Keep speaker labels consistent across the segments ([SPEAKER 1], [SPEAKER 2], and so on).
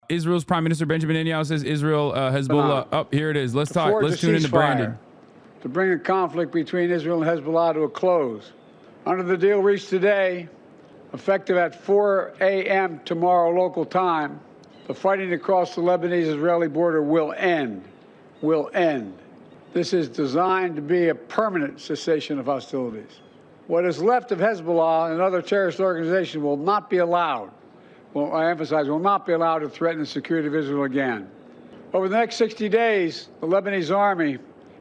[SPEAKER 1] Israel's Prime Minister Benjamin Netanyahu says Israel, Hezbollah. Oh, here it is. Let's talk.
[SPEAKER 2] forge
[SPEAKER 1] Let's
[SPEAKER 2] a
[SPEAKER 1] tune into
[SPEAKER 2] ceasefire
[SPEAKER 1] Brandon.
[SPEAKER 2] to bring the conflict between Israel and Hezbollah to a close. Under the deal reached today, effective at 4 a.m. tomorrow local time, the fighting across the Lebanese-Israeli border will end. Will end. This is designed to be a permanent cessation of hostilities. What is left of Hezbollah and other terrorist organizations will not be allowed, well, I emphasize, will not be allowed to threaten the security of Israel again. Over the next 60 days, the Lebanese army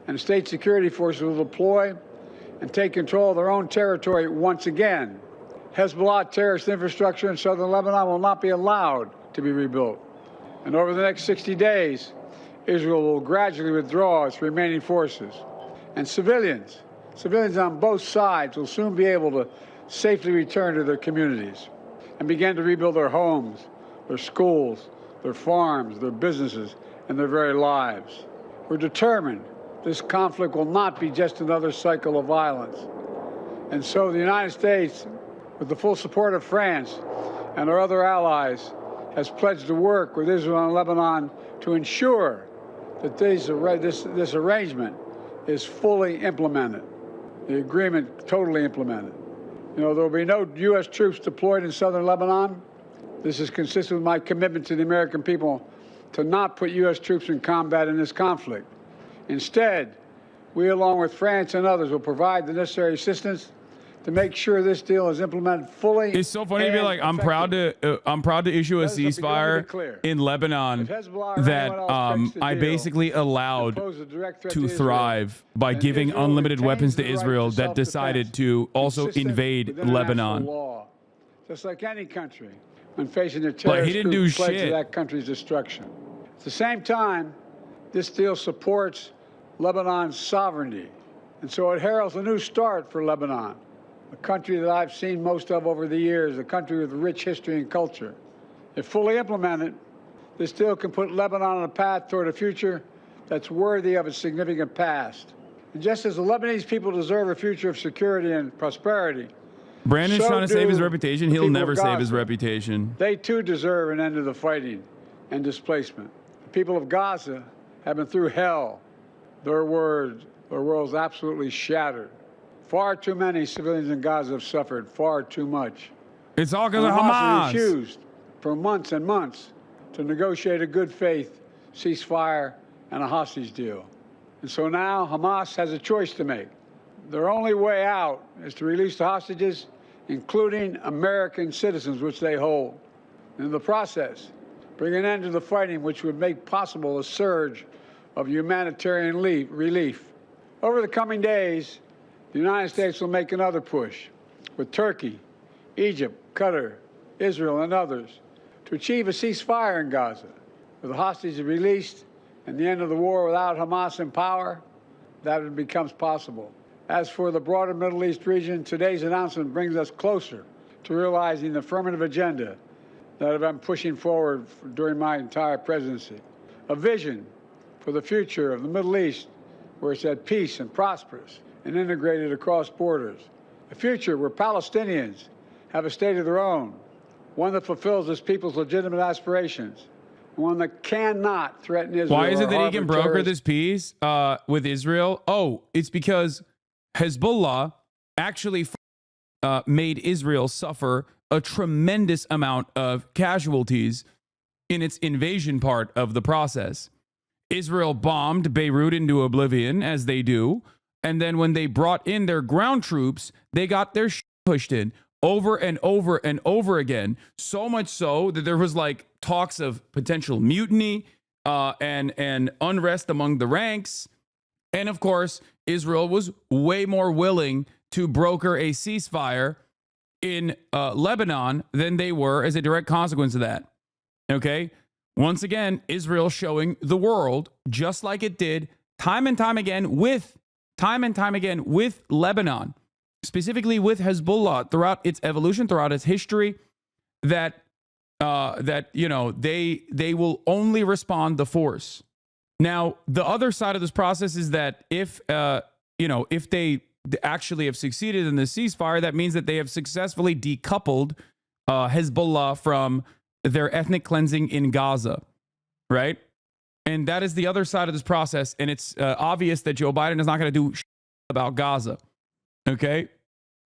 [SPEAKER 2] and state security forces will deploy and take control of their own territory once again. Hezbollah terrorist infrastructure in southern Lebanon will not be allowed to be rebuilt. And over the next 60 days, Israel will gradually withdraw its remaining forces. And civilians on both sides will soon be able to safely return to their communities and begin to rebuild their homes, their schools, their farms, their businesses, and their very lives. We're determined this conflict will not be just another cycle of violence. And so the United States, with the full support of France and our other allies, has pledged to work with Israel and Lebanon to ensure that this arrangement is fully implemented, the agreement totally implemented. You know, there will be no U.S. troops deployed in southern Lebanon. This is consistent with my commitment to the American people to not put U.S. troops in combat in this conflict. Instead, we, along with France and others, will provide the necessary assistance to make sure this deal is implemented fully.
[SPEAKER 1] It's so funny to be like, I'm proud to issue a ceasefire in Lebanon that I basically allowed to thrive by giving unlimited weapons to Israel that decided to also invade Lebanon.
[SPEAKER 2] Just like any country, when facing a terrorist group pledged to that country's destruction. At the same time, this deal supports Lebanon's sovereignty, and so it heralds a new start for Lebanon, a country that I've seen most of over the years, a country with rich history and culture. If fully implemented, this deal can put Lebanon on a path toward a future that's worthy of its significant past. And just as the Lebanese people deserve a future of security and prosperity,
[SPEAKER 1] Brandon's trying to save his reputation. He'll never save his reputation.
[SPEAKER 2] They too deserve an end to the fighting and displacement. The people of Gaza have been through hell. Their world's absolutely shattered. Far too many civilians in Gaza have suffered, far too much.
[SPEAKER 1] It's all because of Hamas.
[SPEAKER 2] Refused for months and months to negotiate a good faith ceasefire and a hostage deal. And so now Hamas has a choice to make. Their only way out is to release the hostages, including American citizens, which they hold. In the process, bring an end to the fighting, which would make possible a surge of humanitarian relief. Over the coming days, the United States will make another push with Turkey, Egypt, Qatar, Israel, and others to achieve a ceasefire in Gaza, with the hostages released and the end of the war without Hamas in power. That becomes possible. As for the broader Middle East region, today's announcement brings us closer to realizing the affirmative agenda that I've been pushing forward during my entire presidency. A vision for the future of the Middle East where it's at peace and prosperous and integrated across borders. A future where Palestinians have a state of their own, one that fulfills its people's legitimate aspirations, one that cannot threaten Israel.
[SPEAKER 1] Why is it that he can broker this peace with Israel? Oh, it's because Hezbollah actually made Israel suffer a tremendous amount of casualties in its invasion part of the process. Israel bombed Beirut into oblivion, as they do, and then when they brought in their ground troops, they got their pushed in over and over and over again, so much so that there was like talks of potential mutiny and unrest among the ranks. And of course, Israel was way more willing to broker a ceasefire in Lebanon than they were as a direct consequence of that. Okay? Once again, Israel showing the world, just like it did time and time again with Lebanon, specifically with Hezbollah throughout its evolution, throughout its history, that you know, they will only respond the force. Now, the other side of this process is that if they actually have succeeded in the ceasefire, that means that they have successfully decoupled Hezbollah from their ethnic cleansing in Gaza, right? And that is the other side of this process. And it's obvious that Joe Biden is not going to do about Gaza. Okay.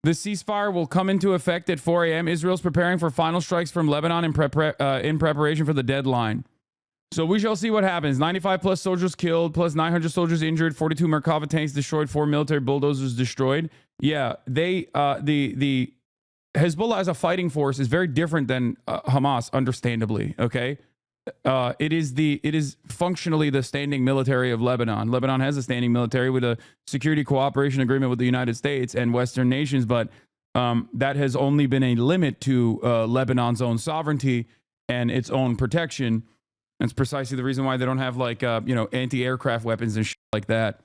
[SPEAKER 1] The ceasefire will come into effect at 4 a.m. Israel's preparing for final strikes from Lebanon in preparation for the deadline. So we shall see what happens. 95 plus soldiers killed, plus 900 soldiers injured, 42 Merkava tanks destroyed, 4 military bulldozers destroyed. Yeah, the Hezbollah as a fighting force is very different than Hamas, understandably. Okay, it is functionally the standing military of Lebanon. Lebanon has a standing military with a security cooperation agreement with the United States and Western nations, but that has only been a limit to Lebanon's own sovereignty and its own protection. That's precisely the reason why they don't have like anti-aircraft weapons and shit like that.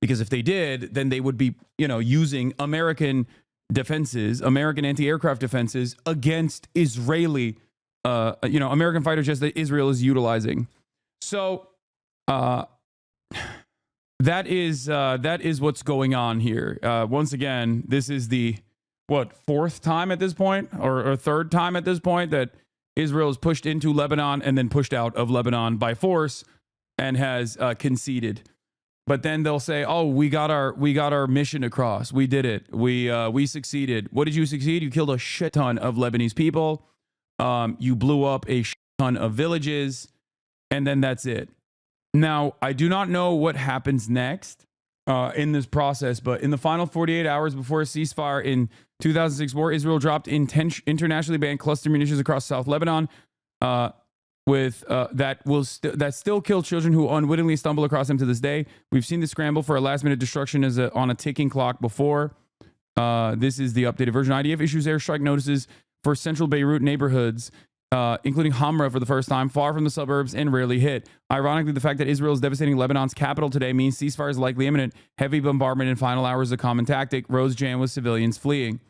[SPEAKER 1] Because if they did, then they would be using American defenses, American anti-aircraft defenses against Israeli American fighter jets that Israel is utilizing. So that is what's going on here. Once again, this is the fourth time at this point, or third time at this point, that Israel is pushed into Lebanon and then pushed out of Lebanon by force and has conceded. But then they'll say, "Oh, we got our mission across. We did it. We succeeded. What did you succeed? You killed a shit ton of Lebanese people. You blew up a shit ton of villages, and then that's it." Now, I do not know what happens next in this process, but in the final 48 hours before a ceasefire in 2006 war, Israel dropped internationally banned cluster munitions across South Lebanon, that still kill children who unwittingly stumble across them to this day. We've seen the scramble for a last-minute destruction on a ticking clock before. This is the updated version. IDF issues airstrike notices for central Beirut neighborhoods, including Hamra for the first time, far from the suburbs and rarely hit. Ironically, the fact that Israel is devastating Lebanon's capital today means ceasefire is likely imminent. Heavy bombardment in final hours is a common tactic. Roads jammed with civilians fleeing.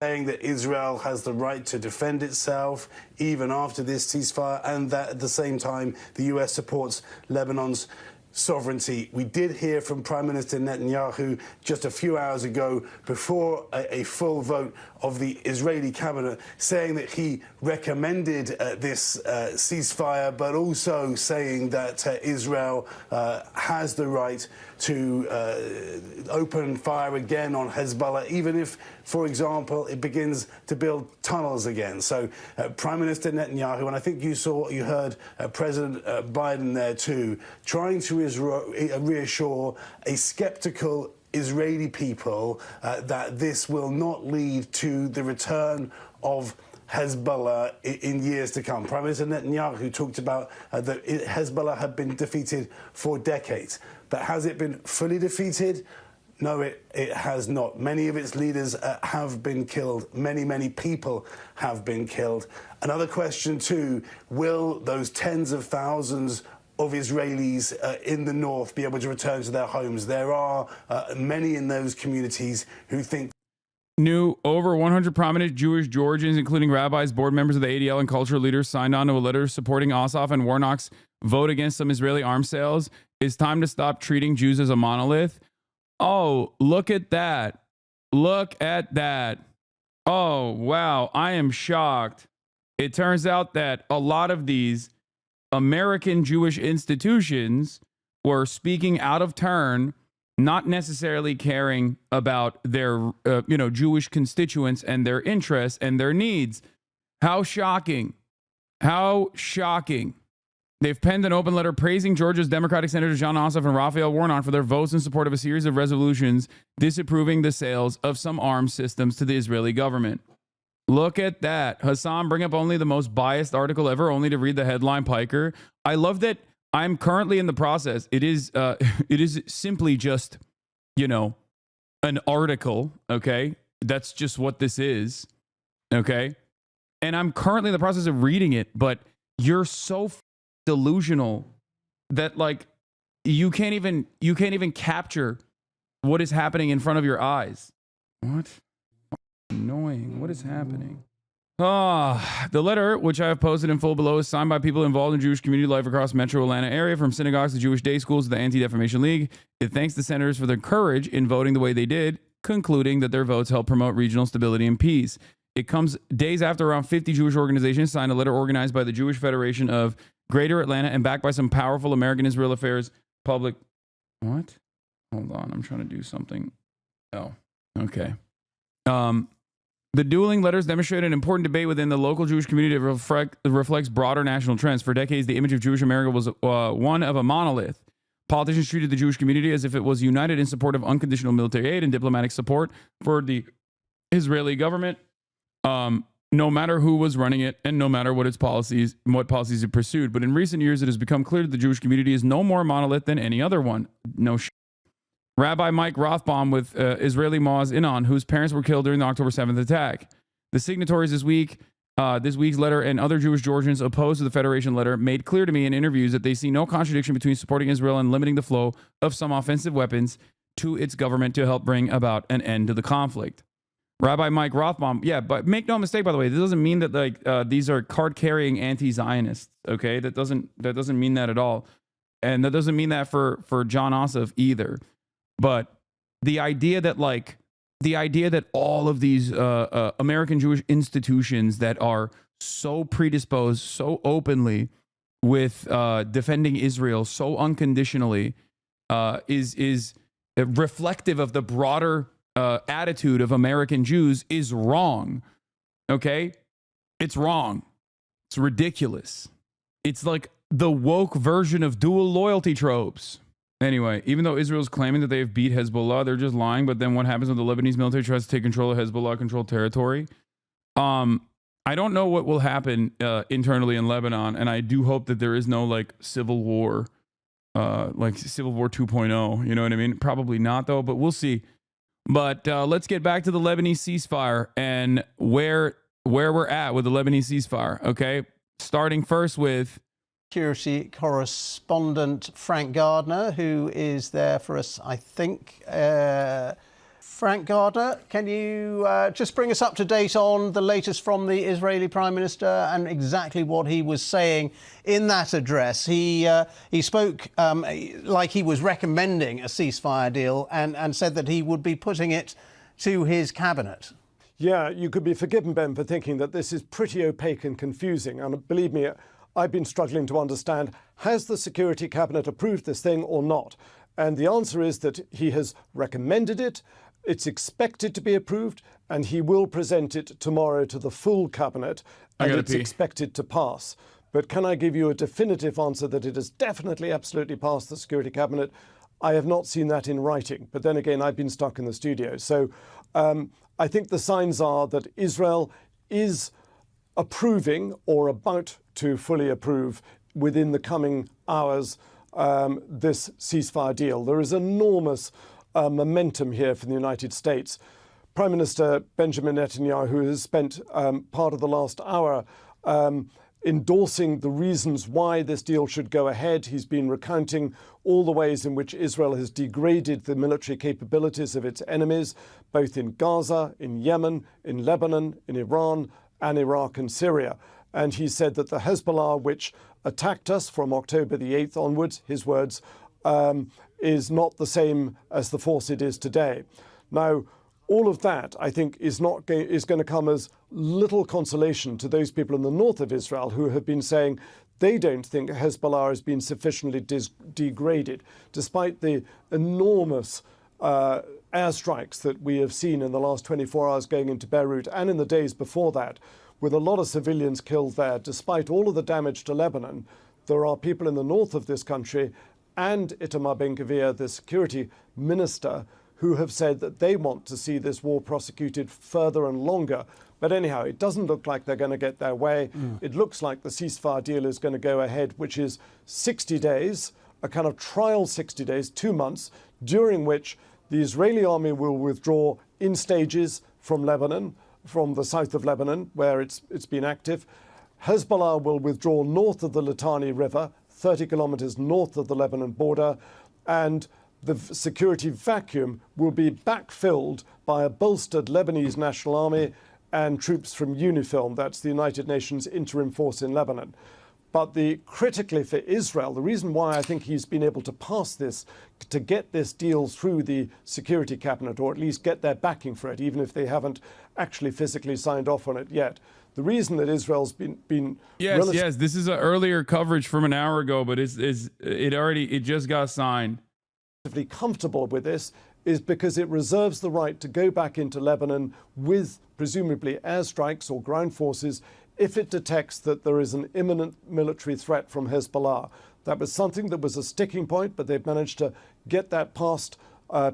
[SPEAKER 3] Saying that Israel has the right to defend itself even after this ceasefire, and that at the same time the US supports Lebanon's sovereignty. We did hear from Prime Minister Netanyahu just a few hours ago, before a full vote of the Israeli cabinet, saying that he recommended this ceasefire, but also saying that Israel has the right to open fire again on Hezbollah, even if, for example, it begins to build tunnels again. So Prime Minister Netanyahu, and I think you heard President Biden there too, trying to reassure a skeptical Israeli people that this will not lead to the return of Hezbollah in years to come. Prime Minister Netanyahu talked about that Hezbollah had been defeated for decades. But has it been fully defeated? No, it has not. Many of its leaders have been killed. Many people have been killed. Another question too, will those tens of thousands of Israelis in the north be able to return to their homes? There are many in those communities who think.
[SPEAKER 1] New over 100 prominent Jewish Georgians, including rabbis, board members of the ADL, and cultural leaders, signed on to a letter supporting Ossoff and Warnock's vote against some Israeli arms sales. It's time to stop treating Jews as a monolith. Oh, look at that. Look at that. Oh, wow. I am shocked. It turns out that a lot of these American Jewish institutions were speaking out of turn, not necessarily caring about their, Jewish constituents and their interests and their needs. How shocking. How shocking. They've penned an open letter praising Georgia's Democratic Senators John Ossoff and Raphael Warnock for their votes in support of a series of resolutions disapproving the sales of some arms systems to the Israeli government. Look at that. Hassan, bring up only the most biased article ever, only to read the headline piker. I love that I'm currently in the process. It is simply just, an article, okay? That's just what this is, okay? And I'm currently in the process of reading it, but you're so delusional that you can't even capture what is happening in front of your eyes. What? Annoying. What is happening? The letter, which I have posted in full below, is signed by people involved in Jewish community life across metro Atlanta area, from synagogues to Jewish day schools to the Anti-Defamation League. It thanks the senators for their courage in voting the way they did, concluding that their votes help promote regional stability and peace. It comes days after around 50 Jewish organizations signed a letter organized by the Jewish Federation of Greater Atlanta and backed by some powerful American Israel Affairs public. What? Hold on. I'm trying to do something. Oh, okay. The dueling letters demonstrate an important debate within the local Jewish community that reflects broader national trends. For decades, the image of Jewish America was one of a monolith. Politicians treated the Jewish community as if it was united in support of unconditional military aid and diplomatic support for the Israeli government, no matter who was running it and no matter what its policies, what policies it pursued. But in recent years, it has become clear that the Jewish community is no more monolith than any other one. Rabbi Mike Rothbaum with Israeli Maoz Inon, whose parents were killed during the October 7th attack. The signatories this week's letter and other Jewish Georgians opposed to the Federation letter made clear to me in interviews that they see no contradiction between supporting Israel and limiting the flow of some offensive weapons to its government to help bring about an end to the conflict. Rabbi Mike Rothbaum, yeah, but make no mistake, by the way, this doesn't mean that these are card-carrying anti-Zionists, okay? That doesn't mean that at all. And that doesn't mean that for John Ossoff either. But the idea that all of these American Jewish institutions that are so predisposed, so openly with defending Israel so unconditionally is reflective of the broader attitude of American Jews is wrong. Okay? It's wrong. It's ridiculous. It's like the woke version of dual loyalty tropes. Anyway, even though Israel's claiming that they have beat Hezbollah, they're just lying. But then what happens when the Lebanese military tries to take control of Hezbollah-controlled territory? I don't know what will happen internally in Lebanon, and I do hope that there is no civil war, like Civil War 2.0. You know what I mean? Probably not, though. But we'll see. But let's get back to the Lebanese ceasefire and where we're at with the Lebanese ceasefire. Okay, starting first with
[SPEAKER 4] security correspondent Frank Gardner, who is there for us, I think. Frank Gardner, can you just bring us up to date on the latest from the Israeli Prime Minister and exactly what he was saying in that address? He spoke like he was recommending a ceasefire deal and said that he would be putting it to his cabinet.
[SPEAKER 5] Yeah, you could be forgiven, Ben, for thinking that this is pretty opaque and confusing. And believe me, I've been struggling to understand, has the Security Cabinet approved this thing or not? And the answer is that he has recommended it, it's expected to be approved, and he will present it tomorrow to the full Cabinet, and it's expected to pass. But can I give you a definitive answer that it has definitely, absolutely passed the Security Cabinet? I have not seen that in writing. But then again, I've been stuck in the studio. So I think the signs are that Israel is approving or about to fully approve within the coming hours this ceasefire deal. There is enormous momentum here from the United States. Prime Minister Benjamin Netanyahu has spent part of the last hour endorsing the reasons why this deal should go ahead. He's been recounting all the ways in which Israel has degraded the military capabilities of its enemies, both in Gaza, in Yemen, in Lebanon, in Iran, and Iraq and Syria. And he said that the Hezbollah, which attacked us from October the 8th onwards, his words, is not the same as the force it is today. Now, all of that, I think, is going to come as little consolation to those people in the north of Israel who have been saying they don't think Hezbollah has been sufficiently degraded, despite the enormous airstrikes that we have seen in the last 24 hours going into Beirut and in the days before that, with a lot of civilians killed there. Despite all of the damage to Lebanon, there are people in the north of this country and Itamar Ben-Gvir, the security minister, who have said that they want to see this war prosecuted further and longer. But anyhow, it doesn't look like they're going to get their way. It looks like the ceasefire deal is going to go ahead, which is 60 days, a kind of trial 60 days, 2 months, during which the Israeli army will withdraw in stages from Lebanon, from the south of Lebanon, where it's been active. Hezbollah will withdraw north of the Litani River, 30 kilometers north of the Lebanon border, and the security vacuum will be backfilled by a bolstered Lebanese National Army and troops from UNIFIL, that's the United Nations interim force in Lebanon. But critically for Israel, the reason why I think he's been able to pass this, to get this deal through the Security Cabinet, or at least get their backing for it, even if they haven't actually physically signed off on it yet. The reason that Israel's been
[SPEAKER 1] yes, this is an earlier coverage from an hour ago, but it just got signed.
[SPEAKER 5] Relatively comfortable with this is because it reserves the right to go back into Lebanon with presumably airstrikes or ground forces if it detects that there is an imminent military threat from Hezbollah. That was something that was a sticking point, but they've managed to get that past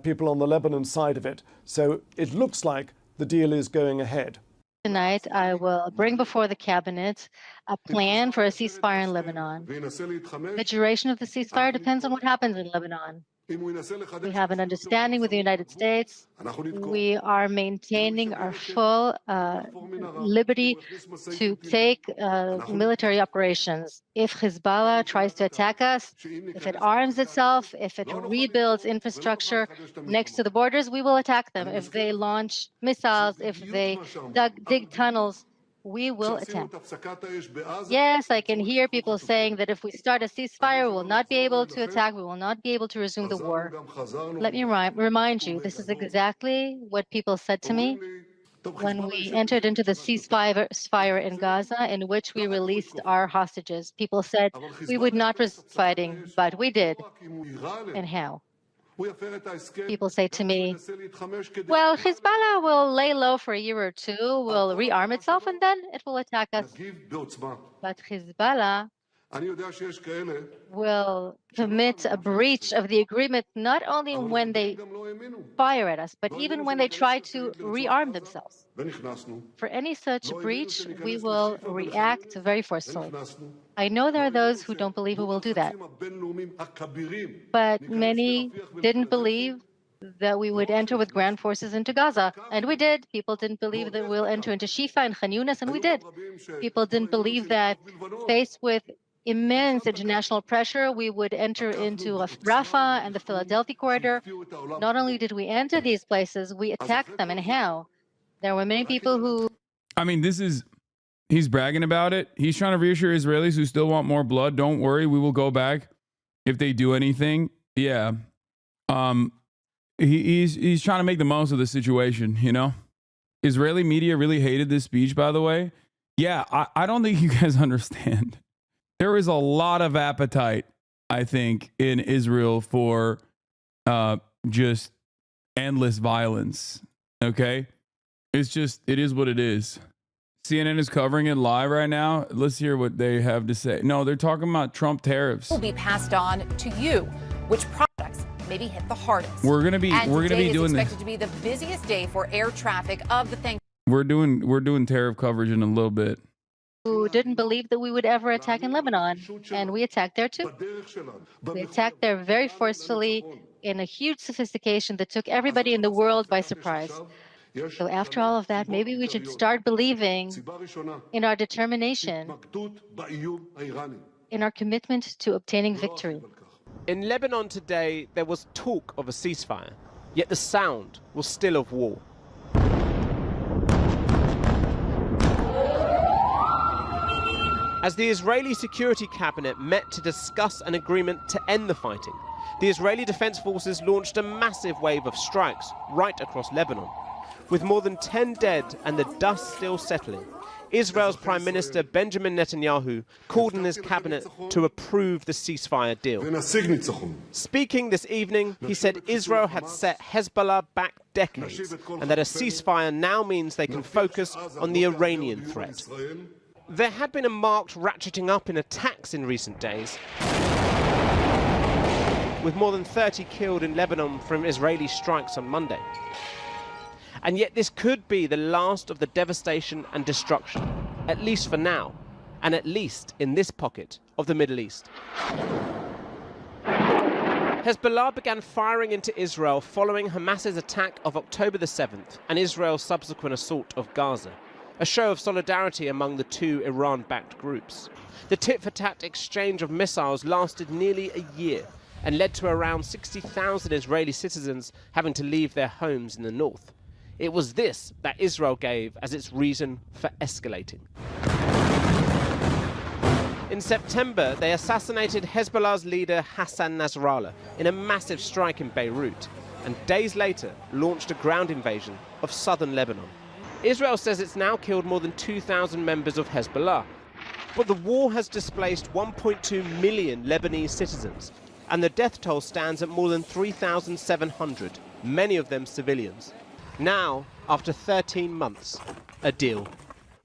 [SPEAKER 5] people on the Lebanon side of it. So it looks like the deal is going ahead.
[SPEAKER 6] Tonight, I will bring before the cabinet a plan for a ceasefire in Lebanon. The duration of the ceasefire depends on what happens in Lebanon. We have an understanding with the United States. We are maintaining our full liberty to take military operations. If Hezbollah tries to attack us, if it arms itself, if it rebuilds infrastructure next to the borders, we will attack them. If they launch missiles, if they dig tunnels, we will attack. Yes, I can hear people saying that if we start a ceasefire, we will not be able to attack, we will not be able to resume the war. Let me remind you, this is exactly what people said to me when we entered into the ceasefire in Gaza, in which we released our hostages. People said we would not risk fighting, but we did. And how? People say to me, well, Hezbollah will lay low for a year or two, will rearm itself, and then it will attack us. But Hezbollah will commit a breach of the agreement not only when they fire at us, but even when they try to rearm themselves. For any such breach, we will react very forcefully. I know there are those who don't believe we will do that, but many didn't believe that we would enter with ground forces into Gaza, and we did. People didn't believe that we'll enter into Shifa and Khan Yunis, and we did. People didn't believe that, faced with immense international pressure, we would enter into Rafah and the Philadelphia corridor. Not only did we enter these places, we attacked them. And how? There were many people who...
[SPEAKER 1] I mean, he's bragging about it. He's trying to reassure Israelis who still want more blood. Don't worry, we will go back if they do anything. Yeah. He's trying to make the most of the situation, you know? Israeli media really hated this speech, by the way. Yeah, I don't think you guys understand. There is a lot of appetite, I think, in Israel for just endless violence. Okay? It is what it is. CNN is covering it live right now. Let's hear what they have to say. No, they're talking about Trump tariffs.
[SPEAKER 7] Will be passed on to you. Which products maybe hit the hardest?
[SPEAKER 1] We're gonna be doing this.
[SPEAKER 7] Expected to be the busiest day for air traffic of the Thanksgiving.
[SPEAKER 1] We're doing tariff coverage in a little bit.
[SPEAKER 6] Who didn't believe that we would ever attack in Lebanon, and we attacked there too. We attacked there very forcefully in a huge sophistication that took everybody in the world by surprise. So after all of that, maybe we should start believing in our determination, in our commitment to obtaining victory.
[SPEAKER 8] In Lebanon today, there was talk of a ceasefire, yet the sound was still of war. As the Israeli Security Cabinet met to discuss an agreement to end the fighting, the Israeli Defense Forces launched a massive wave of strikes right across Lebanon. With more than 10 dead and the dust still settling, Israel's Prime Minister Benjamin Netanyahu called on his cabinet to approve the ceasefire deal. Speaking this evening, he said Israel had set Hezbollah back decades and that a ceasefire now means they can focus on the Iranian threat. There had been a marked ratcheting up in attacks in recent days, with more than 30 killed in Lebanon from Israeli strikes on Monday. And yet this could be the last of the devastation and destruction, at least for now, and at least in this pocket of the Middle East. Hezbollah began firing into Israel following Hamas's attack of October the 7th and Israel's subsequent assault of Gaza, a show of solidarity among the two Iran-backed groups. The tit-for-tat exchange of missiles lasted nearly a year and led to around 60,000 Israeli citizens having to leave their homes in the north. It was this that Israel gave as its reason for escalating. In September, they assassinated Hezbollah's leader Hassan Nasrallah in a massive strike in Beirut, and days later launched a ground invasion of southern Lebanon. Israel says it's now killed more than 2,000 members of Hezbollah. But the war has displaced 1.2 million Lebanese citizens, and the death toll stands at more than 3,700, many of them civilians. Now, after 13 months, a deal.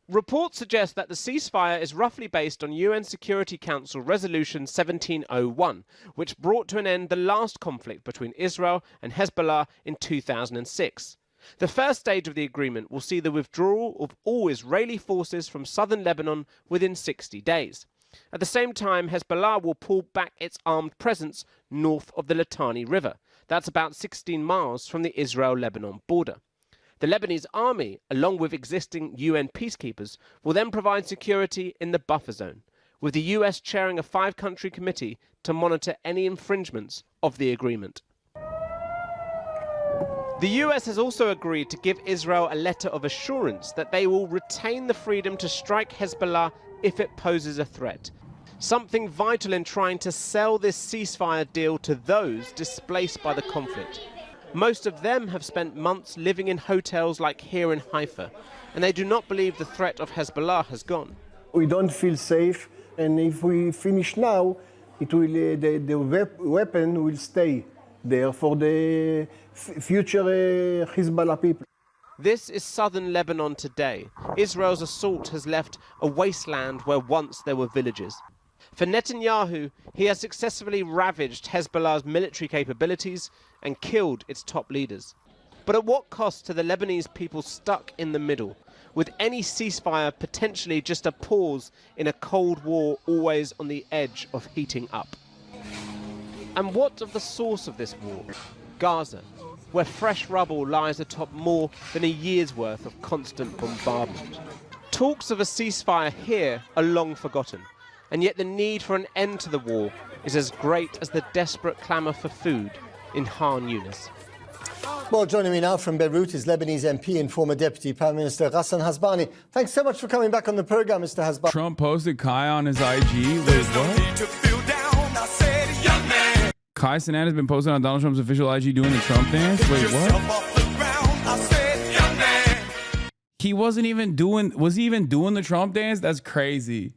[SPEAKER 8] Reports suggest that the ceasefire is roughly based on UN Security Council Resolution 1701, which brought to an end the last conflict between Israel and Hezbollah in 2006. The first stage of the agreement will see the withdrawal of all Israeli forces from southern Lebanon within 60 days. At the same time, Hezbollah will pull back its armed presence north of the Litani River. That's about 16 miles from the Israel-Lebanon border. The Lebanese army, along with existing UN peacekeepers, will then provide security in the buffer zone, with the US chairing a 5-country committee to monitor any infringements of the agreement. The US has also agreed to give Israel a letter of assurance that they will retain the freedom to strike Hezbollah if it poses a threat. Something vital in trying to sell this ceasefire deal to those displaced by the conflict. Most of them have spent months living in hotels like here in Haifa, and they do not believe the threat of Hezbollah has gone.
[SPEAKER 9] We don't feel safe, and if we finish now, it will, the weapon will stay there for the future Hezbollah people.
[SPEAKER 8] This is southern Lebanon today. Israel's assault has left a wasteland where once there were villages. For Netanyahu, he has successfully ravaged Hezbollah's military capabilities and killed its top leaders. But at what cost to the Lebanese people stuck in the middle, with any ceasefire potentially just a pause in a Cold War always on the edge of heating up? And what of the source of this war? Gaza, where fresh rubble lies atop more than a year's worth of constant bombardment. Talks of a ceasefire here are long forgotten, and yet the need for an end to the war is as great as the desperate clamour for food in Khan Yunis.
[SPEAKER 10] Well, joining me now from Beirut is Lebanese MP and former Deputy Prime Minister Ghassan Hasbani. Thanks so much for coming back on the programme, Mr. Hasbani.
[SPEAKER 1] Trump posted Kai on his IG. Wait, what? Kai Cenat has been posted on Donald Trump's official IG doing the Trump dance? Wait, what? He wasn't even doing... Was he even doing the Trump dance? That's crazy.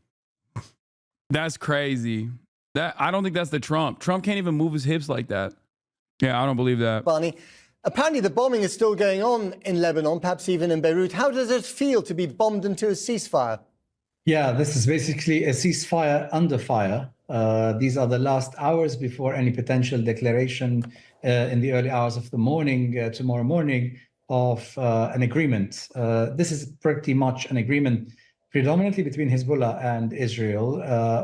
[SPEAKER 1] That's crazy. I don't think that's the Trump. Trump can't even move his hips like that. Yeah, I don't believe that.
[SPEAKER 10] Barney, apparently the bombing is still going on in Lebanon, perhaps even in Beirut. How does it feel to be bombed into a ceasefire?
[SPEAKER 11] Yeah, this is basically a ceasefire under fire. These are the last hours before any potential declaration in the early hours of the morning, tomorrow morning, of an agreement. This is pretty much an agreement predominantly between Hezbollah and Israel,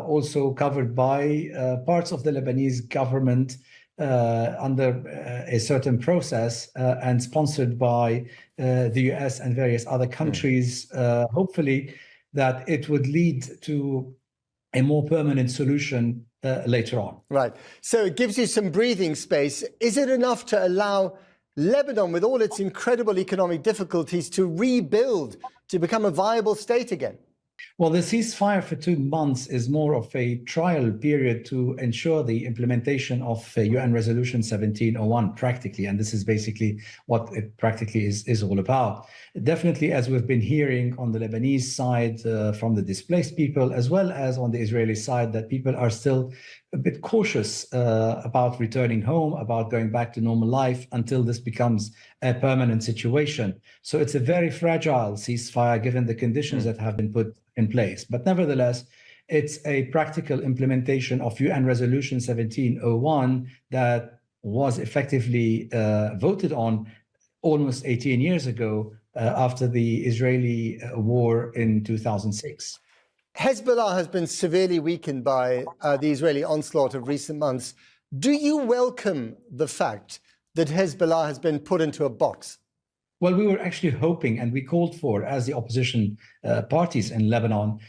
[SPEAKER 11] also covered by parts of the Lebanese government under a certain process and sponsored by the US and various other countries, hopefully that it would lead to a more permanent solution later on.
[SPEAKER 10] Right. So it gives you some breathing space. Is it enough to allow Lebanon, with all its incredible economic difficulties, to rebuild, to become a viable state again?
[SPEAKER 11] Well, the ceasefire for 2 months is more of a trial period to ensure the implementation of UN Resolution 1701 practically. And this is basically what it practically is all about. Definitely, as we've been hearing on the Lebanese side from the displaced people, as well as on the Israeli side, that people are still a bit cautious about returning home, about going back to normal life until this becomes a permanent situation. So it's a very fragile ceasefire given the conditions that have been put in place. But nevertheless, it's a practical implementation of UN Resolution 1701 that was effectively voted on almost 18 years ago after the Israeli war in 2006.
[SPEAKER 10] Hezbollah has been severely weakened by the Israeli onslaught of recent months. Do you welcome the fact that Hezbollah has been put into a box?
[SPEAKER 11] Well, we were actually hoping, and we called for, as the opposition parties in Lebanon,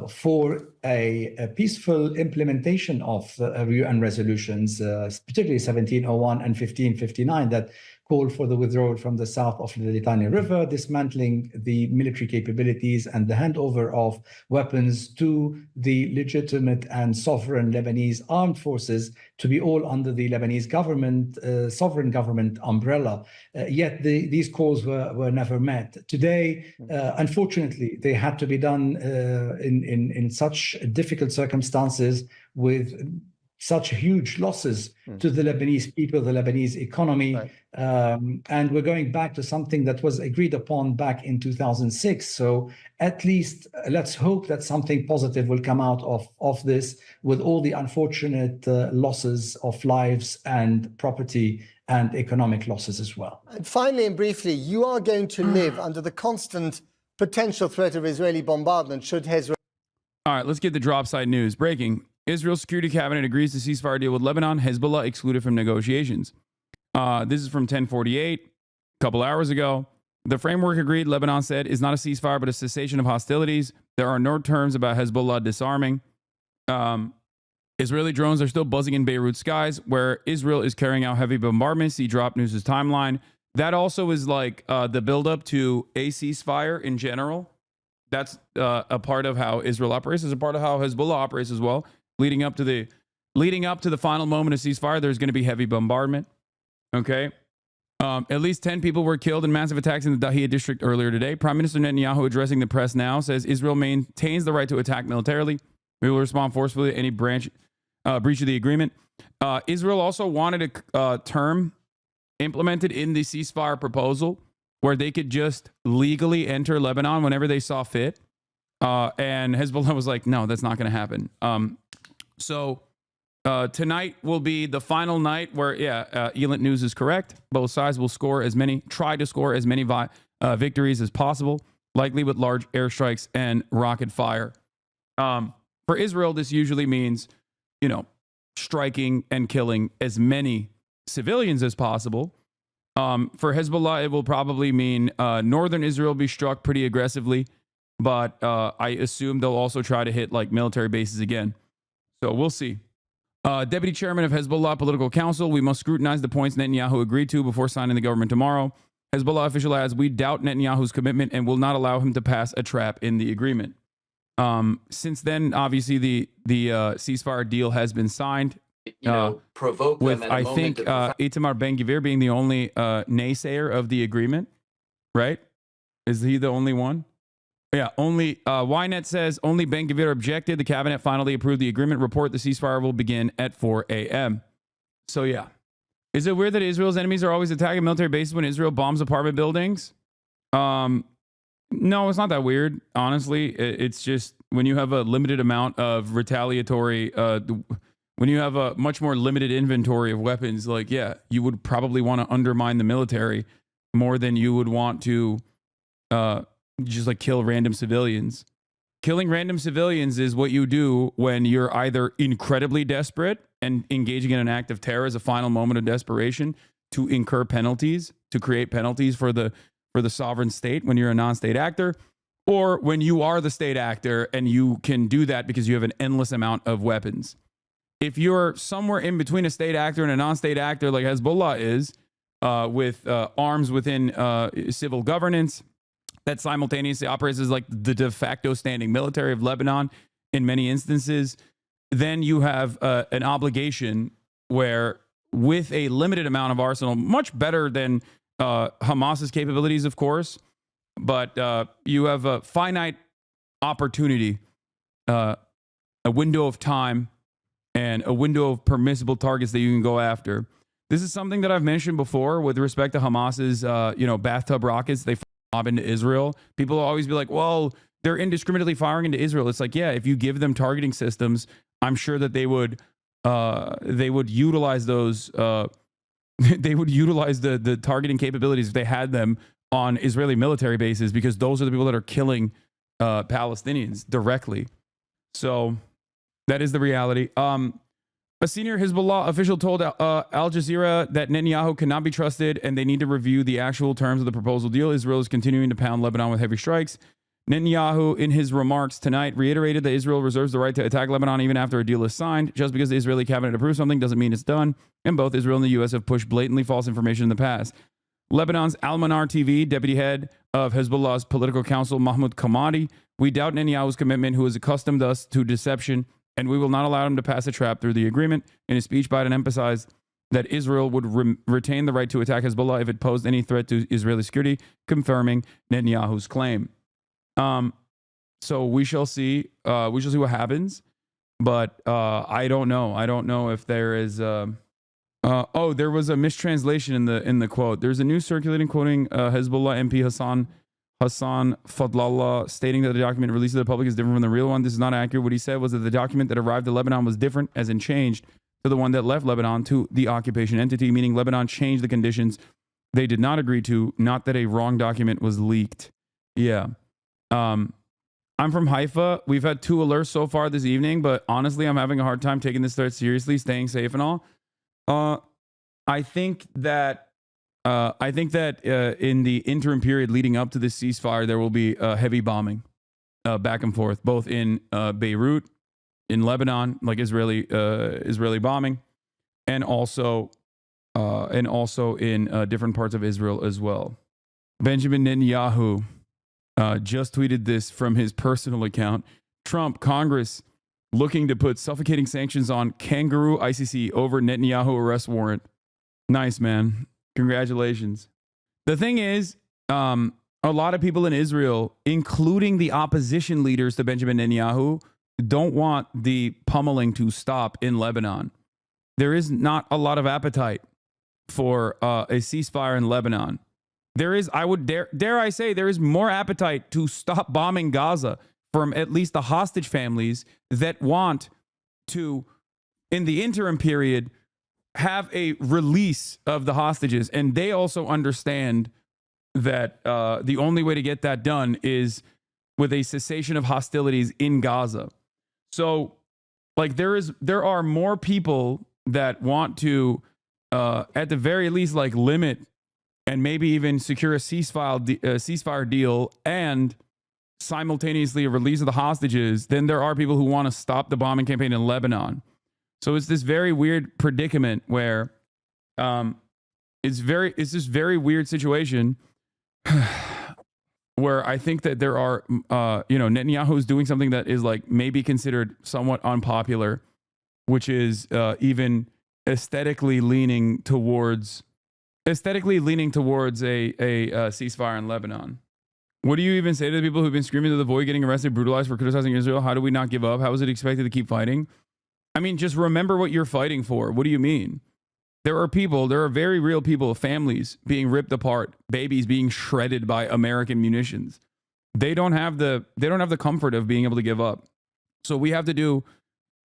[SPEAKER 11] for a peaceful implementation of UN resolutions, particularly 1701 and 1559, that call for the withdrawal from the south of the Litani River, dismantling the military capabilities and the handover of weapons to the legitimate and sovereign Lebanese armed forces to be all under the Lebanese government, sovereign government umbrella. Yet these calls were never met. Today, unfortunately, they had to be done in such difficult circumstances with such huge losses to the Lebanese people, the Lebanese economy. Right. And we're going back to something that was agreed upon back in 2006. So at least let's hope that something positive will come out of this, with all the unfortunate losses of lives and property and economic losses as well.
[SPEAKER 10] And finally and briefly, you are going to live under the constant potential threat of Israeli bombardment should Hezbollah...
[SPEAKER 1] All right, let's get the drop side news. Breaking. Israel's Security Cabinet agrees to ceasefire deal with Lebanon. Hezbollah excluded from negotiations. This is from 1048, a couple hours ago. The framework agreed, Lebanon said, is not a ceasefire, but a cessation of hostilities. There are no terms about Hezbollah disarming. Israeli drones are still buzzing in Beirut skies, where Israel is carrying out heavy bombardments. See Drop News' timeline. That also is like the buildup to a ceasefire in general. That's a part of how Israel operates. It's a part of how Hezbollah operates as well. Leading up to the final moment of ceasefire, there's going to be heavy bombardment. Okay. At least 10 people were killed in massive attacks in the Dahiyah district earlier today. Prime Minister Netanyahu, addressing the press now, says Israel maintains the right to attack militarily. We will respond forcefully to any breach of the agreement. Israel also wanted a term implemented in the ceasefire proposal where they could just legally enter Lebanon whenever they saw fit. And Hezbollah was like, no, that's not going to happen. So tonight will be the final night where, Elent News is correct. Both sides will try to score as many victories as possible, likely with large airstrikes and rocket fire. For Israel, this usually means, striking and killing as many civilians as possible. For Hezbollah, it will probably mean northern Israel be struck pretty aggressively, but I assume they'll also try to hit like military bases again. So we'll see. Deputy Chairman of Hezbollah Political Council, we must scrutinize the points Netanyahu agreed to before signing the government tomorrow. Hezbollah official adds, we doubt Netanyahu's commitment and will not allow him to pass a trap in the agreement. Since then, obviously, the ceasefire deal has been signed.
[SPEAKER 12] Provoke
[SPEAKER 1] with,
[SPEAKER 12] them
[SPEAKER 1] I think, Itamar Ben-Gvir being the only naysayer of the agreement, right? Is he the only one? Yeah, only Ynet says only Ben-Gvir objected. The cabinet finally approved the agreement. Report the ceasefire will begin at 4 a.m. So, yeah. Is it weird that Israel's enemies are always attacking military bases when Israel bombs apartment buildings? No, it's not that weird, honestly. It's just when you have a limited amount of retaliatory, when you have a much more limited inventory of weapons, like, yeah, you would probably want to undermine the military more than you would want to just like kill random civilians. Killing random civilians is what you do when you're either incredibly desperate and engaging in an act of terror as a final moment of desperation to incur penalties, to create penalties for the sovereign state when you're a non-state actor, or when you are the state actor and you can do that because you have an endless amount of weapons. If you're somewhere in between a state actor and a non-state actor like Hezbollah is, with arms within civil governance, that simultaneously operates as like the de facto standing military of Lebanon in many instances, then you have an obligation where, with a limited amount of arsenal, much better than Hamas's capabilities, of course, but you have a finite opportunity, a window of time, and a window of permissible targets that you can go after. This is something that I've mentioned before with respect to Hamas's, bathtub rockets. They lob into Israel. People will always be like, well, they're indiscriminately firing into Israel. It's like, yeah, if you give them targeting systems, I'm sure that they would utilize those. They would utilize the targeting capabilities if they had them on Israeli military bases, because those are the people that are killing Palestinians directly. So that is the reality. A senior Hezbollah official told Al Jazeera that Netanyahu cannot be trusted and they need to review the actual terms of the proposal deal. Israel is continuing to pound Lebanon with heavy strikes. Netanyahu, in his remarks tonight, reiterated that Israel reserves the right to attack Lebanon even after a deal is signed. Just because the Israeli cabinet approves something doesn't mean it's done. And both Israel and the U.S. have pushed blatantly false information in the past. Lebanon's Al-Manar TV, deputy head of Hezbollah's political council, Mahmoud Kamadi. We doubt Netanyahu's commitment, who has accustomed us to deception, and we will not allow him to pass a trap through the agreement. In his speech, Biden emphasized that Israel would retain the right to attack Hezbollah if it posed any threat to Israeli security, confirming Netanyahu's claim. So we shall see. We shall see what happens. But I don't know. I don't know if there is. Oh, there was a mistranslation in the quote. There's a news circulating quoting Hezbollah MP Hassan Fadlallah stating that the document released to the public is different from the real one. This is not accurate. What he said was that the document that arrived at Lebanon was different, as in changed, to the one that left Lebanon to the occupation entity, meaning Lebanon changed the conditions they did not agree to, not that a wrong document was leaked. Yeah. I'm from Haifa. We've had 2 alerts so far this evening, but honestly, I'm having a hard time taking this threat seriously, staying safe and all. I think that in the interim period leading up to this ceasefire, there will be heavy bombing back and forth, both in Beirut, in Lebanon, like Israeli bombing, and also in different parts of Israel as well. Benjamin Netanyahu just tweeted this from his personal account. Trump, Congress looking to put suffocating sanctions on kangaroo ICC over Netanyahu arrest warrant. Nice, man. Congratulations. The thing is, a lot of people in Israel, including the opposition leaders to Benjamin Netanyahu, don't want the pummeling to stop in Lebanon. There is not a lot of appetite for a ceasefire in Lebanon. There is, I would dare I say, there is more appetite to stop bombing Gaza from at least the hostage families that want to, in the interim period, have a release of the hostages. And they also understand that the only way to get that done is with a cessation of hostilities in Gaza. So, like, there are more people that want to, at the very least, like, limit and maybe even secure a ceasefire deal and simultaneously a release of the hostages than there are people who want to stop the bombing campaign in Lebanon. So it's this very weird predicament where it's this very weird situation where I think that there are, Netanyahu is doing something that is like maybe considered somewhat unpopular, which is even aesthetically leaning towards a ceasefire in Lebanon. What do you even say to the people who've been screaming to the void, getting arrested, brutalized for criticizing Israel? How do we not give up? How is it expected to keep fighting? I mean, just remember what you're fighting for. What do you mean? There are very real people, families being ripped apart, babies being shredded by American munitions. They don't have the comfort of being able to give up. So we have to do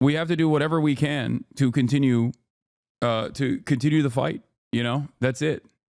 [SPEAKER 1] whatever we can to continue the fight. You know, that's it.